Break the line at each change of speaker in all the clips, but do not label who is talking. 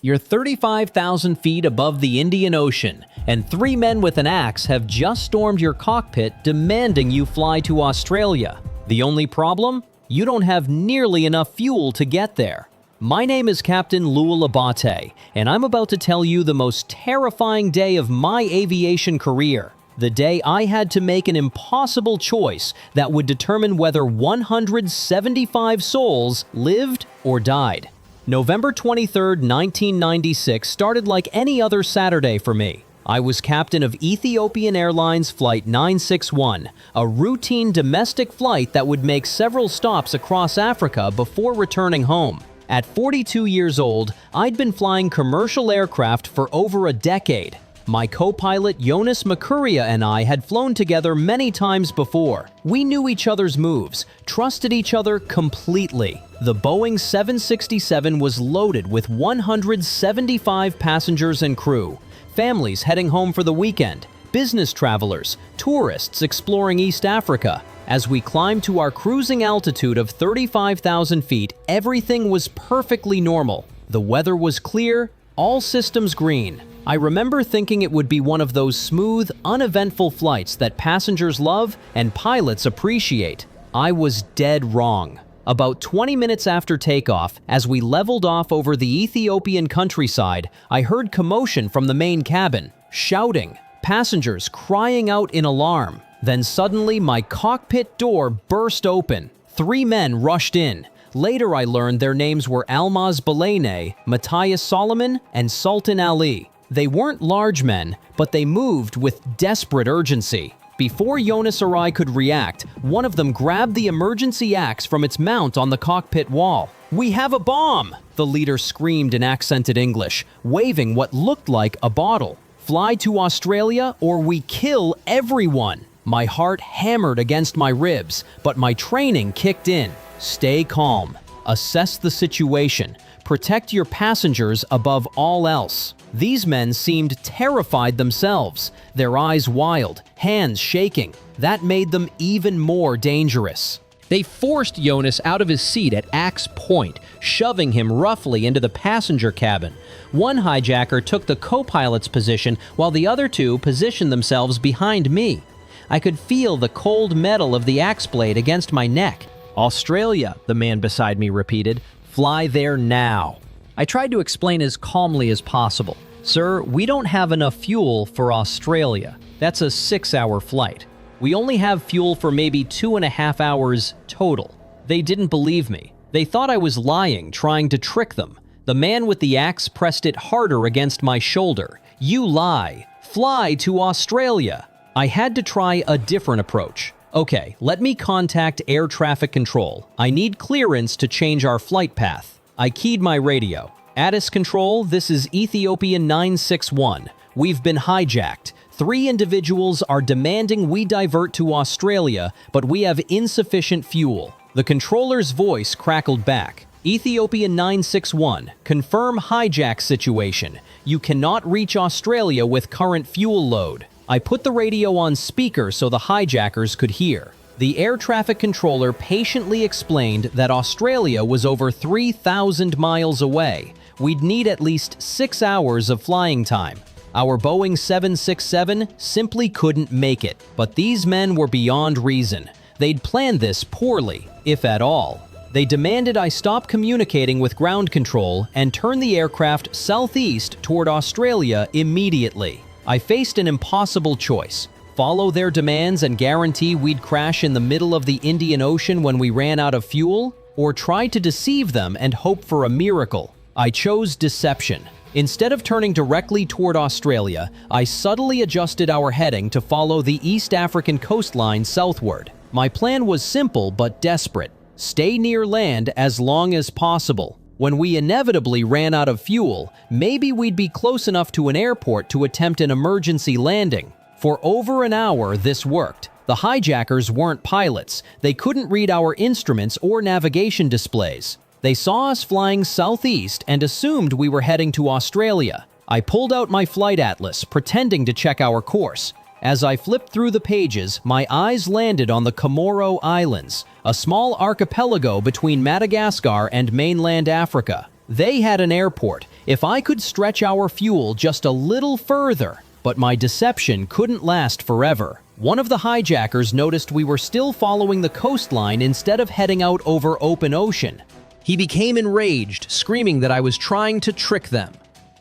You're 35,000 feet above the Indian Ocean, and three men with an axe have just stormed your cockpit demanding you fly to Australia. The only problem? You don't have nearly enough fuel to get there. My name is Captain Leul Abate, and I'm about to tell you the most terrifying day of my aviation career. The day I had to make an impossible choice that would determine whether 175 souls lived or died. November 23, 1996 started like any other Saturday for me. I was captain of Ethiopian Airlines Flight 961, a routine domestic flight that would make several stops across Africa before returning home. At 42 years old, I'd been flying commercial aircraft for over a decade. My co-pilot Jonas Makuria and I had flown together many times before. We knew each other's moves, trusted each other completely. The Boeing 767 was loaded with 175 passengers and crew, families heading home for the weekend, business travelers, tourists exploring East Africa. As we climbed to our cruising altitude of 35,000 feet, everything was perfectly normal. The weather was clear, all systems green. I remember thinking it would be one of those smooth, uneventful flights that passengers love and pilots appreciate. I was dead wrong. About 20 minutes after takeoff, as we leveled off over the Ethiopian countryside, I heard commotion from the main cabin, shouting, passengers crying out in alarm. Then suddenly my cockpit door burst open. Three men rushed in. Later I learned their names were Almaz Balene, Matthias Solomon, and Sultan Ali. They weren't large men, but they moved with desperate urgency. Before Jonas or I could react, one of them grabbed the emergency axe from its mount on the cockpit wall. "We have a bomb!" the leader screamed in accented English, waving what looked like a bottle. "Fly to Australia or we kill everyone!" My heart hammered against my ribs, but my training kicked in. Stay calm. Assess the situation. Protect your passengers above all else. These men seemed terrified themselves, their eyes wild, hands shaking. That made them even more dangerous. They forced Jonas out of his seat at axe point, shoving him roughly into the passenger cabin. One hijacker took the co-pilot's position while the other two positioned themselves behind me. I could feel the cold metal of the axe blade against my neck. "Australia," the man beside me repeated. "Fly there now." I tried to explain as calmly as possible. "Sir, we don't have enough fuel for Australia. That's a 6-hour flight. We only have fuel for maybe 2.5 hours total." They didn't believe me. They thought I was lying, trying to trick them. The man with the axe pressed it harder against my shoulder. "You lie. Fly to Australia." I had to try a different approach. "Okay, let me contact air traffic control. I need clearance to change our flight path." I keyed my radio. "Addis Control, this is Ethiopian 961. We've been hijacked. 3 individuals are demanding we divert to Australia, but we have insufficient fuel." The controller's voice crackled back. "Ethiopian 961, confirm hijack situation. You cannot reach Australia with current fuel load." I put the radio on speaker so the hijackers could hear. The air traffic controller patiently explained that Australia was over 3,000 miles away. We'd need at least 6 hours of flying time. Our Boeing 767 simply couldn't make it, but these men were beyond reason. They'd planned this poorly, if at all. They demanded I stop communicating with ground control and turn the aircraft southeast toward Australia immediately. I faced an impossible choice: follow their demands and guarantee we'd crash in the middle of the Indian Ocean when we ran out of fuel, or try to deceive them and hope for a miracle. I chose deception. Instead of turning directly toward Australia, I subtly adjusted our heading to follow the East African coastline southward. My plan was simple but desperate: stay near land as long as possible. When we inevitably ran out of fuel, maybe we'd be close enough to an airport to attempt an emergency landing. For over an hour, this worked. The hijackers weren't pilots. They couldn't read our instruments or navigation displays. They saw us flying southeast and assumed we were heading to Australia. I pulled out my flight atlas, pretending to check our course. As I flipped through the pages, my eyes landed on the Comoros Islands, a small archipelago between Madagascar and mainland Africa. They had an airport. If I could stretch our fuel just a little further, but my deception couldn't last forever. One of the hijackers noticed we were still following the coastline instead of heading out over open ocean. He became enraged, screaming that I was trying to trick them.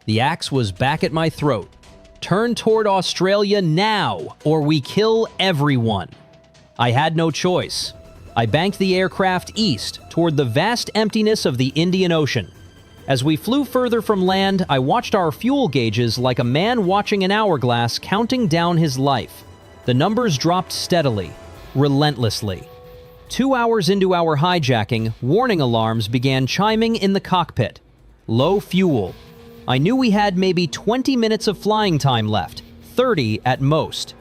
The axe was back at my throat. Turn toward Australia now, or we kill everyone. I had no choice. I banked the aircraft east toward the vast emptiness of the Indian Ocean. As we flew further from land, I watched our fuel gauges like a man watching an hourglass counting down his life. The numbers dropped steadily, relentlessly. 2 hours into our hijacking, warning alarms began chiming in the cockpit. Low fuel. I knew we had maybe 20 minutes of flying time left, 30 at most.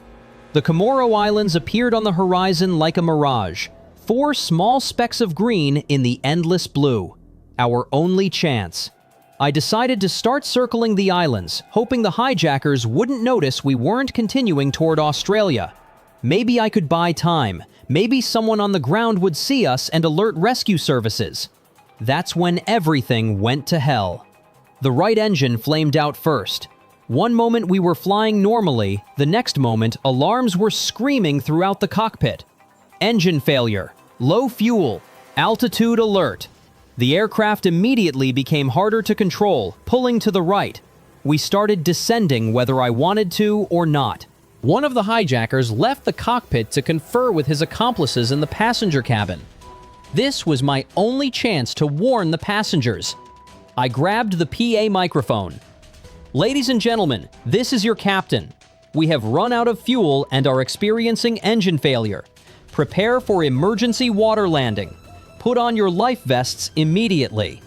The Comoros Islands appeared on the horizon like a mirage. 4 small specks of green in the endless blue. Our only chance. I decided to start circling the islands, hoping the hijackers wouldn't notice we weren't continuing toward Australia. Maybe I could buy time. Maybe someone on the ground would see us and alert rescue services. That's when everything went to hell. The right engine flamed out first. One moment we were flying normally, the next moment alarms were screaming throughout the cockpit. Engine failure, low fuel, altitude alert. The aircraft immediately became harder to control, pulling to the right. We started descending whether I wanted to or not. One of the hijackers left the cockpit to confer with his accomplices in the passenger cabin. This was my only chance to warn the passengers. I grabbed the PA microphone. "Ladies and gentlemen, this is your captain. We have run out of fuel and are experiencing engine failure. Prepare for emergency water landing. Put on your life vests immediately."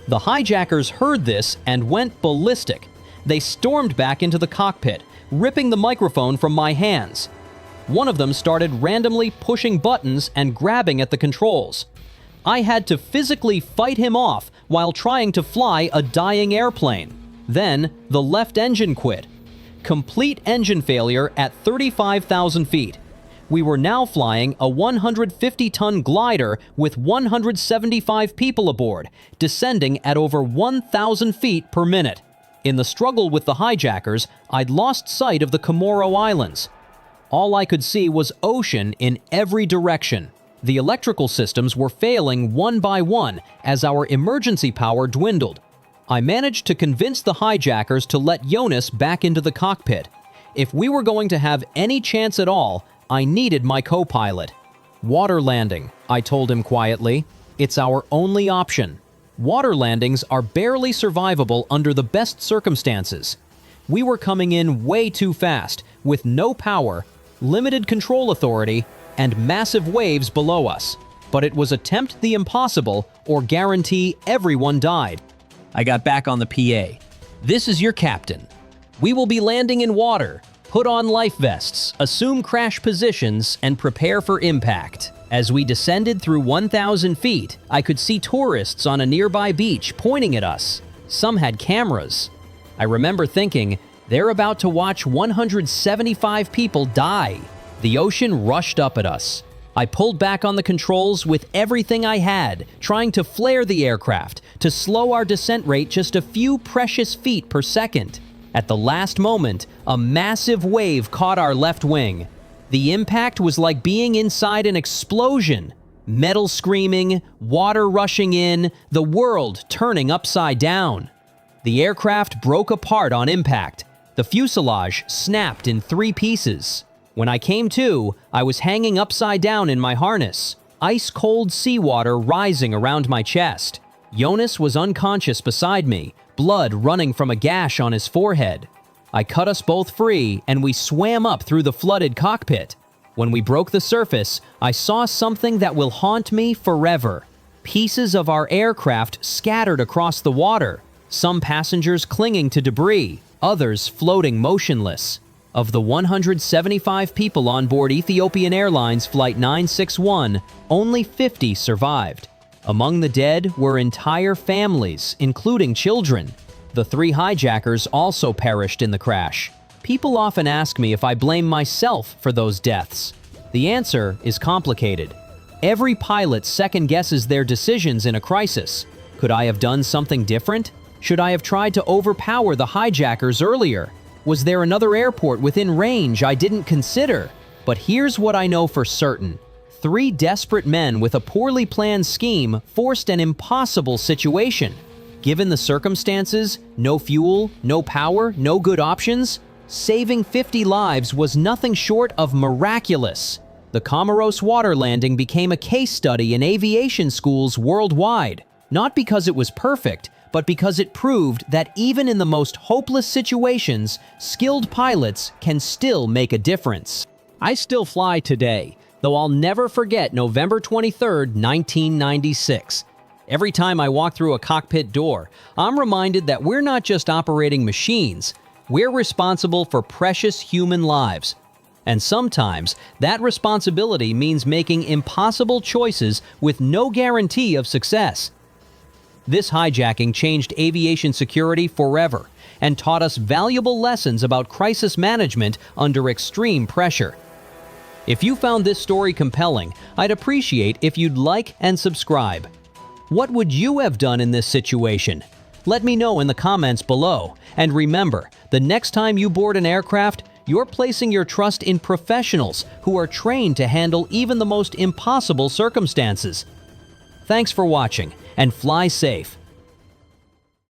The hijackers heard this and went ballistic. They stormed back into the cockpit, ripping the microphone from my hands. One of them started randomly pushing buttons and grabbing at the controls. I had to physically fight him off while trying to fly a dying airplane. Then, the left engine quit. Complete engine failure at 35,000 feet. We were now flying a 150-ton glider with 175 people aboard, descending at over 1,000 feet per minute. In the struggle with the hijackers, I'd lost sight of the Comoros Islands. All I could see was ocean in every direction. The electrical systems were failing one by one as our emergency power dwindled. I managed to convince the hijackers to let Jonas back into the cockpit. If we were going to have any chance at all, I needed my co-pilot. "Water landing," I told him quietly. "It's our only option." Water landings are barely survivable under the best circumstances. We were coming in way too fast, with no power, limited control authority, and massive waves below us. But it was attempt the impossible or guarantee everyone died. I got back on the PA. "This is your captain. We will be landing in water. Put on life vests, assume crash positions, and prepare for impact." As we descended through 1,000 feet, I could see tourists on a nearby beach pointing at us. Some had cameras. I remember thinking, they're about to watch 175 people die. The ocean rushed up at us. I pulled back on the controls with everything I had, trying to flare the aircraft, to slow our descent rate just a few precious feet per second. At the last moment, a massive wave caught our left wing. The impact was like being inside an explosion. Metal screaming, water rushing in, the world turning upside down. The aircraft broke apart on impact. The fuselage snapped in 3 pieces. When I came to, I was hanging upside down in my harness, ice-cold seawater rising around my chest. Jonas was unconscious beside me, blood running from a gash on his forehead. I cut us both free, and we swam up through the flooded cockpit. When we broke the surface, I saw something that will haunt me forever. Pieces of our aircraft scattered across the water, some passengers clinging to debris, others floating motionless. Of the 175 people on board Ethiopian Airlines Flight 961, only 50 survived. Among the dead were entire families, including children. The 3 hijackers also perished in the crash. People often ask me if I blame myself for those deaths. The answer is complicated. Every pilot second-guesses their decisions in a crisis. Could I have done something different? Should I have tried to overpower the hijackers earlier? Was there another airport within range I didn't consider? But here's what I know for certain. 3 desperate men with a poorly planned scheme forced an impossible situation. Given the circumstances, no fuel, no power, no good options, saving 50 lives was nothing short of miraculous. The Comoros water landing became a case study in aviation schools worldwide, not because it was perfect, but because it proved that even in the most hopeless situations, skilled pilots can still make a difference. I still fly today, though I'll never forget November 23, 1996. Every time I walk through a cockpit door, I'm reminded that we're not just operating machines, we're responsible for precious human lives. And sometimes, that responsibility means making impossible choices with no guarantee of success. This hijacking changed aviation security forever and taught us valuable lessons about crisis management under extreme pressure. If you found this story compelling, I'd appreciate if you'd like and subscribe. What would you have done in this situation? Let me know in the comments below. And remember, the next time you board an aircraft, you're placing your trust in professionals who are trained to handle even the most impossible circumstances. Thanks for watching, and fly safe.